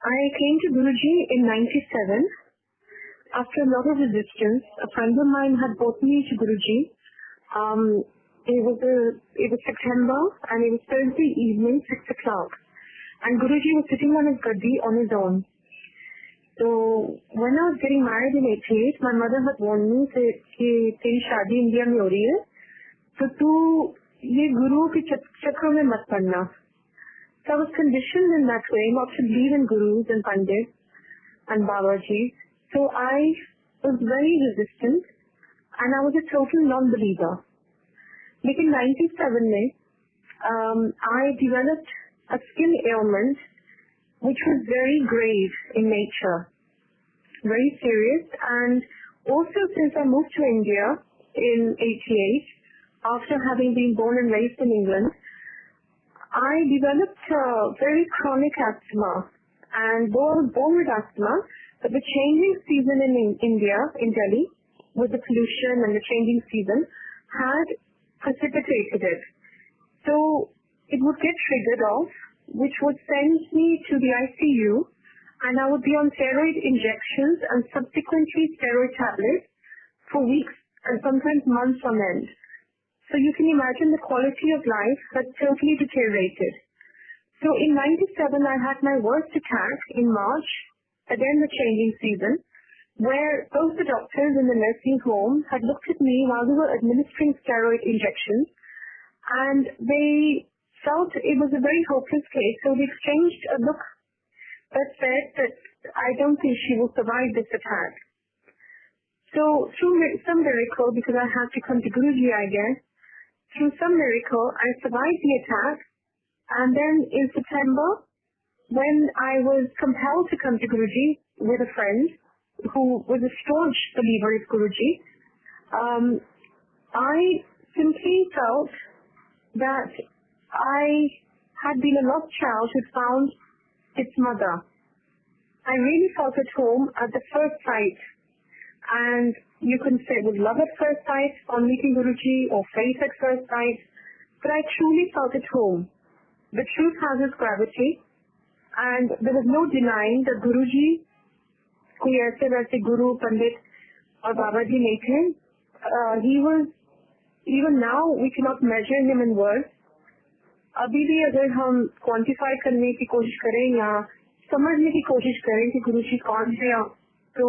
I came to Guruji in 97. After a lot of resistance, a friend of mine had brought me to Guruji. It was September and it was Thursday evening, 6 o'clock. And Guruji was sitting on his gaddi on his own. So when I was getting married in 88, my mother had warned me that तेरी शादी India में हो रही है, तो तू ये गुरु के चक्कर में मत पड़ना. So I was conditioned in that way not to believe in gurus and pandits and Babaji. So I was very resistant and I was a total non-believer. But in 97 में, I developed a skin ailment which was very grave in nature, very serious. And also since I moved to India in 88, after having been born and raised in England, I developed very chronic asthma. And though I was born with asthma, but the changing season in India, in Delhi, with the pollution and the changing season, had precipitated it. So it would get triggered off, which would send me to the ICU, and I would be on steroid injections and subsequently steroid tablets for weeks and sometimes months on end. So you can imagine the quality of life had totally deteriorated. So in 97, I had my worst attack in March, again the changing season, where both the doctors in the nursing home had looked at me while they were administering steroid injections, and they felt it was a very hopeless case. So they exchanged a look that said that I don't think she will survive this attack. So through some miracle, because I had to come to Guruji, I guess, through some miracle, I survived the attack. And then in September, when I was compelled to come to Guruji with a friend who was a staunch believer of Guruji, I simply felt that I had been a lost child who found its mother. I really felt at home at the first sight. And you can say it was love at first sight on meeting Guruji or faith at first sight, but I truly felt at home. The truth has its gravity, and there was no denying that Guruji, कोई ऐसे वैसे Guru, Pandit or Babaji नहीं थे. He was, even now we cannot measure him in words. अभी भी अगर हम quantify करने की कोशिश करें या समझने की कोशिश करें कि गुरुजी कौन थे, तो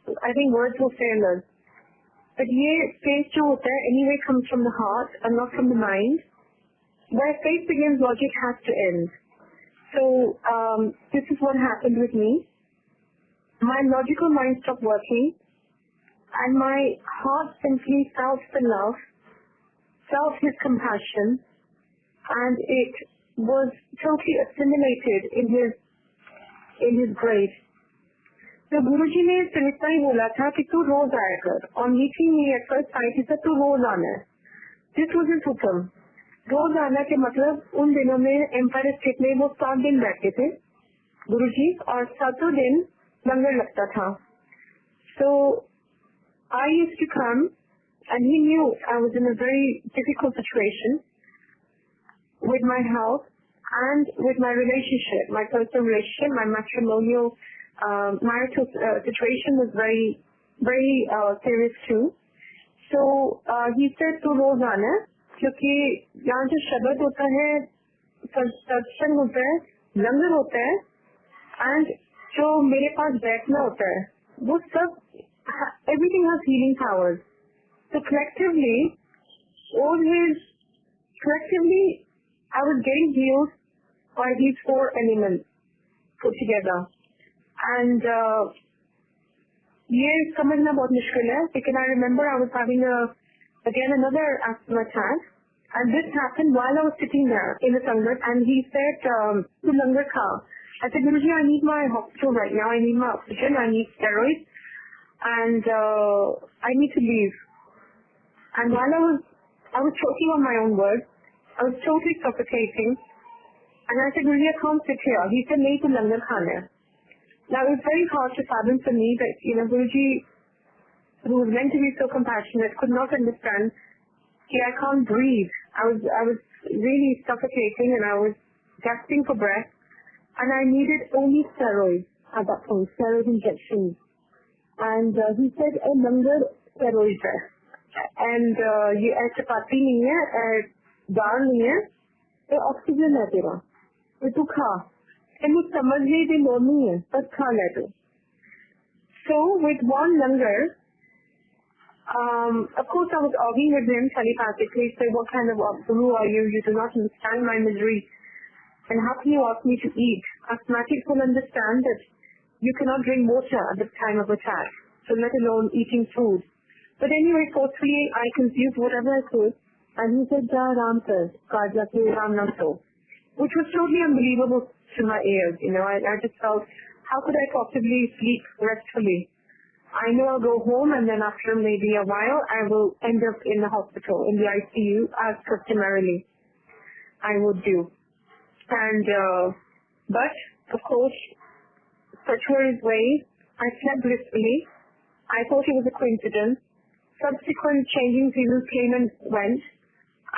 I think words will fail us. But ये faith जो होता है anyway comes from the heart and not from the mind. Where faith begins, logic has to end. So this is what happened with me. My logical mind stopped working, and my heart simply felt the love, felt his compassion, and it was totally assimilated in his grace. So Guruji ने सिर्फ इतना ही बोला था कि तू रोज आया कर. On meeting me at first sight, he said तू रोज आना है. This was his हुक्म. रोज आना के मतलब उन दिनों में एम्पायर स्टेट में वो 7 दिन बैठते थे गुरुजी, और 7 दिन लंगर लगता था. So I used to come, and he knew I was in a very difficult situation with my health and with my relationship, my personal relationship, my matrimonial marital situation was very, very serious too. So he said to रोज आना, क्योंकि यहाँ जो शब्द होता है, सत्संग होता है, लंगर होता है, and जो मेरे पास बैठना होता है, वो सब everything has healing powers. So collectively I was getting healed by these 4 elements put together. And ये समझना बहुत मुश्किल है, because I remember I was having another asthma attack, and this happened while I was sitting there in the sangat, and he said, "Tu langar kha." I said, "Guruji, I need my hospital right now. I need my oxygen. I need steroids, and I need to leave." And while I was choking on my own words, I was totally suffocating, and I said, "Guruji, I can't sit here." He said, "Nahi, tu langar khana hai." Now, it was very hard to fathom for me that, Guruji, who was meant to be so compassionate, could not understand that I can't breathe. I was really suffocating, and I was gasping for breath. and I needed only steroids at that point, steroid injections. And he said, langar steroid hai. And ye chapati nahi hai, dal nahi hai, ye oxygen hai tera. Ye tu kha. And you samajh nahi the nahi hai, but kha le tu. So with one langar, of course I was arguing with him telepathically, say, what kind of guru are you? You do not understand my misery. And how can you ask me to eat? Asthmatics will understand that you cannot drink water at the time of attack, so let alone eating food. But anyway, forcefully I consumed whatever I could, and he said, Ja Ram sir, Kaja ke Ram na so, which was totally unbelievable to my ears. I just felt, how could I possibly sleep restfully? I know I'll go home, and then after maybe a while, I will end up in the hospital, in the ICU, as customarily I would do. And, but, of course, such were his ways. I slept blissfully. I thought it was a coincidence. Subsequent changing seasons came and went,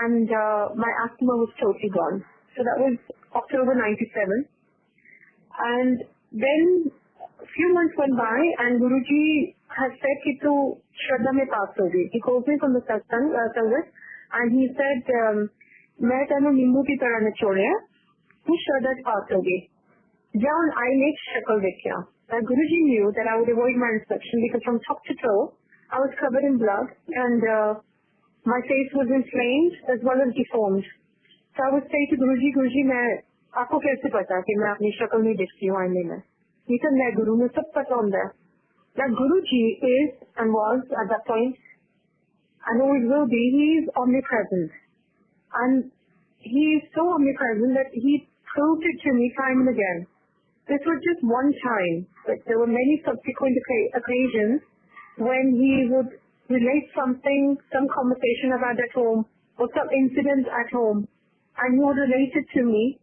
and my asthma was totally gone. So that was October 97. And then a few months went by, and Guruji has said कि तू श्रद्धा में पास होगी. He calls me from the satsang service, and he said, मैं तेनों नींबू की तरह निचोड़िया, तू श्रद्धा पास होगी. Down I made shakal देखिया. Guruji knew that I would avoid my inspection because from top to toe I was covered in blood, and my face was inflamed as well as deformed. So I would say to Guruji, Guruji, मैं आपको कैसे पता कि मैं अपनी शक्ल नहीं दिखती हूँ आईने में? He said, मैं गुरु में सब पता होता है. Now Guruji is and was at that point, and always will be, he is omnipresent. And he is so omnipresent that he proved it to me time and again. This was just one time, but there were many subsequent occasions when he would relate something, some conversation I've had at home, or some incident at home, and he would relate it to me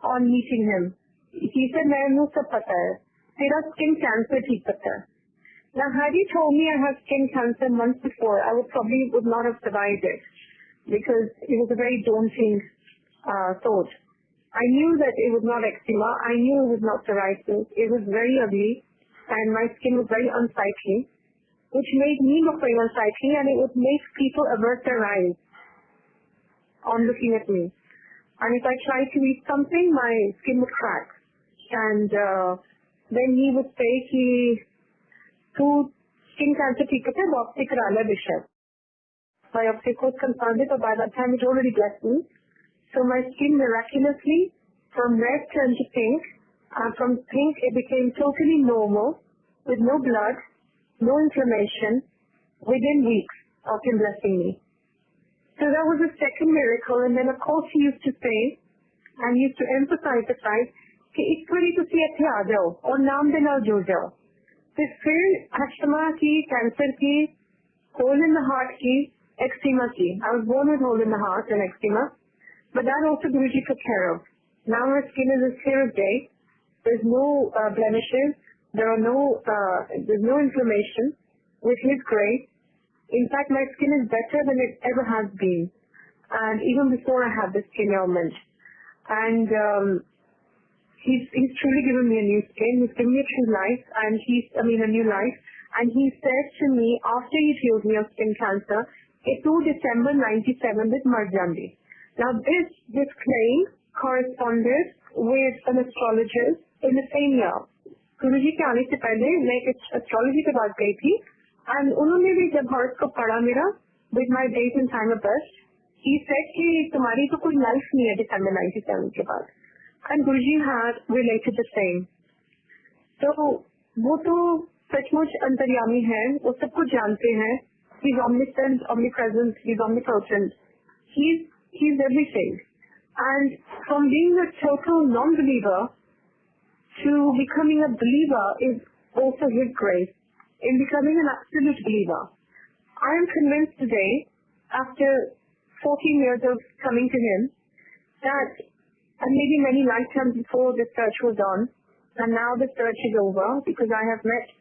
on meeting him. He said, "Mainu sab pata hai. Tera skin cancer theek pata hai." Now, had he told me I have skin cancer months before, I would not have survived it, because it was a very daunting thought. I knew that it was not eczema. I knew it was not psoriasis. It was very ugly, and my skin was very unsightly, which made me look very unsightly, and it would make people avert their eyes on looking at me. And if I tried to eat something, my skin would crack. And then he would say, "Tu skin cancer theek hai, biopsy kara le bishar." Biopsy was confirmed, but by that time it already blessed me. So my skin miraculously, from red turned to pink, and from pink it became totally normal, with no blood, no inflammation, within weeks of him blessing me. So that was the second miracle. And then of course he used to say, and he used to emphasize the fact, कि एक बारी तुसी इत्थे आ जाओ और नाम दे नाल जुड़ जाओ. तो फिर अस्थमा की, कैंसर की, hole in the heart की, eczema की. I was born with hole in the heart and eczema, but that also Guruji took care of. Now my skin is as clear as day. There's no blemishes. There's no inflammation. With his grace, in fact, my skin is better than it ever has been, and even before I had this skin ailment. And he's truly given me a new skin. He's given me a true life, and a new life. And he said to me after he healed me of skin cancer, "It to December 97 with Marjandi." Now this claim corresponded with an astrologist in the same year. Guruji के आने से पहले मैं एक astrology के पास गई थी, and उन्होंने भी जब horoscope पढ़ा मेरा with my date and time of birth, he said कि तुम्हारी तो कोई life नहीं है December 97 के बाद. And Guruji had related the same. So वो तो सचमुच अंतर्यामी है, वो सब कुछ जानते हैं. He's omniscient, omnipresent, he's omnipotent. He's everything. And from being a total non-believer to becoming a believer is also his grace. In becoming an absolute believer, I am convinced today, after 14 years of coming to him, that, and maybe many lifetimes before the search was on, and now the search is over because I have met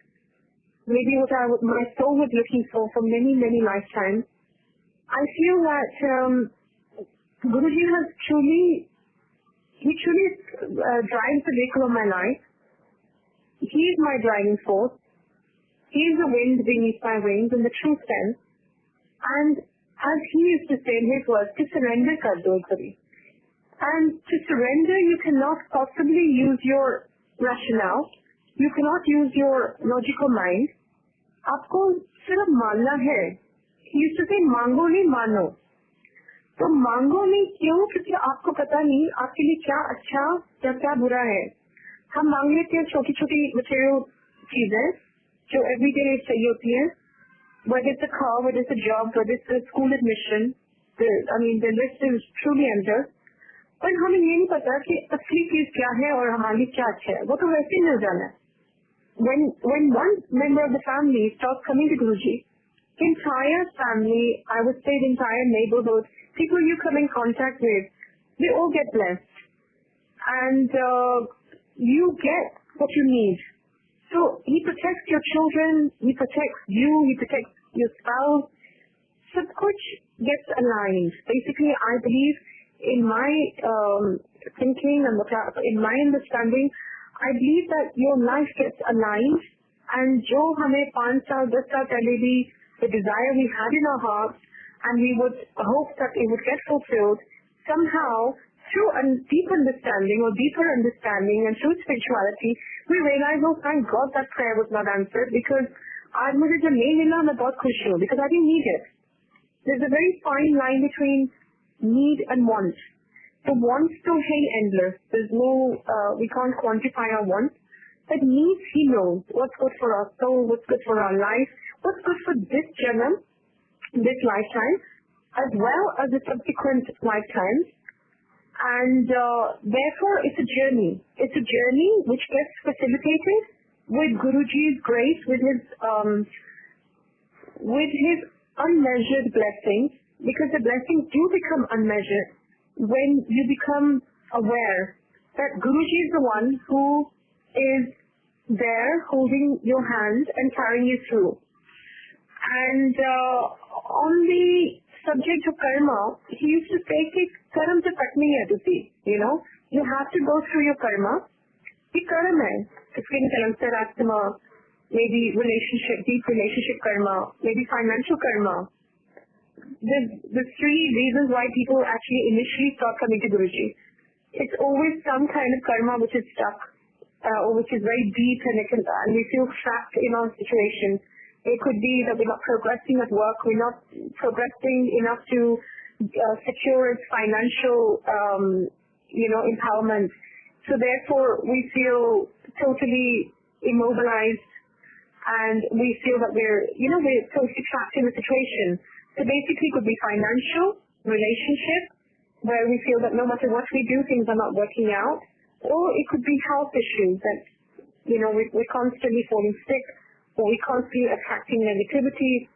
maybe what my soul was looking for many, many lifetimes. I feel that Guruji has truly He truly drives the vehicle of my life. He is my driving force. He is the wind beneath my wings in the true sense. And as he used to say in his words, to surrender kar do kabhi. And to surrender, you cannot possibly use your rationale. You cannot use your logical mind. आपको सिर्फ मानना है. He used to say, मांगो नहीं मानो. तो मांगो नहीं क्यों? क्योंकि आपको पता नहीं आपके लिए क्या अच्छा या क्या बुरा है. हम मांग लेते हैं छोटी छोटी material चीजें जो everyday चाहिए होती हैं. Whether it's a car, whether it's a job, whether it's a school admission, the list is truly endless. पर हमें ये नहीं पता कि असली चीज क्या है और हमारे लिए क्या अच्छा है. वो तो वैसे ही मिल जाना है. When one member of the family starts coming to Guruji, the entire family, I would say the entire neighborhood, people you come in contact with, they all get blessed. And you get what you need. So he protects your children, he protects you, he protects your spouse. Sab kuch gets aligned. Basically, I believe in my thinking and in my understanding, I believe that your life gets aligned, and jo hame 5 saal, 10 saal pehle bhi, the desire we had in our hearts, and we would hope that it would get fulfilled, somehow through a deep understanding or deeper understanding and through spirituality, we realize, oh thank God that prayer was not answered, because aaj mujhe jo nahi mila, main bahut khush hu, because I didn't need it. There's a very fine line between need and want. The wants to hang endless. There's no, we can't quantify our wants. But needs, he knows what's good for our soul, what's good for our life, what's good for this janam, this lifetime, as well as the subsequent lifetimes. And therefore, it's a journey. It's a journey which gets facilitated with Guruji's grace, with his unmeasured blessings, because the blessings do become unmeasured when you become aware that Guruji is the one who is there holding your hand and carrying you through. And on the subject of karma, he used to say, karma se cut nahi hai tusi, you have to go through your karma. Ye karma hai, skin cancer, asthma, maybe deep relationship karma, maybe financial karma. The 3 reasons why people actually initially start coming to Guruji. It's always some kind of karma which is stuck, or which is very deep, and we feel trapped in our situation. It could be that we're not progressing at work, we're not progressing enough to secure its financial, empowerment. So therefore, we feel totally immobilized, and we feel that we're totally trapped in the situation. So basically it could be financial, relationship, where we feel that no matter what we do, things are not working out. Or it could be health issues that, we're constantly falling sick, or we're constantly attracting negativity,